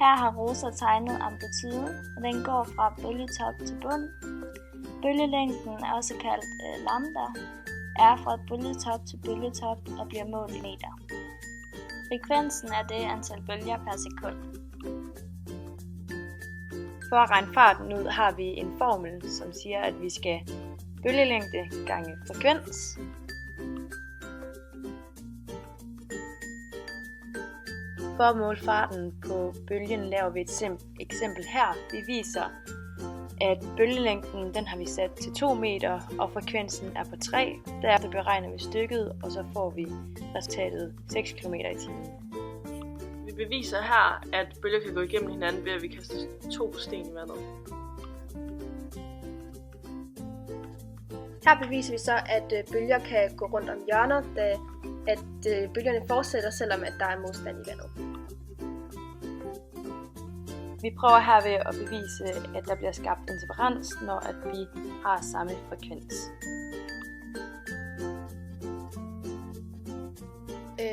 Her har Rosa tegnet amplituden, og den går fra bølgetop til bund. Bølgelængden, også kaldt lambda, er fra bølgetop til bølgetop og bliver målt i meter. Frekvensen er det antal bølger per sekund. For at regne farten ud har vi en formel, som siger, at vi skal bølgelængde gange frekvens. For at måle farten på bølgen laver vi et eksempel her. Vi viser, at bølgelængden den har vi sat til 2 meter, og frekvensen er på 3. Derefter beregner vi stykket, og så får vi resultatet 6 km i timen. Vi beviser her, at bølger kan gå igennem hinanden ved at vi kaster 2 sten i vandet. Her beviser vi så, at bølger kan gå rundt om hjørner, da at bølgerne fortsætter, selvom at der er modstand i vandet. Vi prøver herved at bevise, at der bliver skabt interferens, når at vi har samme frekvens.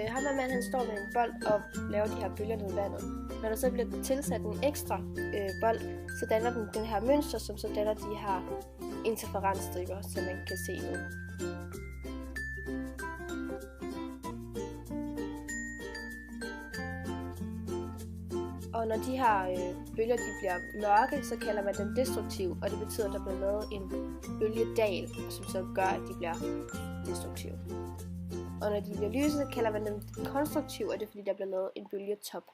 Hammermand han står med en bold og laver de her bølger ned i vandet. Når der så bliver tilsat en ekstra bold, så danner den her mønster, som så danner de her interferensstriber, som man kan se nu. Og når de her bølger de bliver mørke, så kalder man dem destruktive, og det betyder, at der bliver lavet en bølgedal, som så gør, at de bliver destruktive. Og når de bliver lyse, så kalder man dem konstruktive, og det er fordi, der bliver lavet en bølgetop.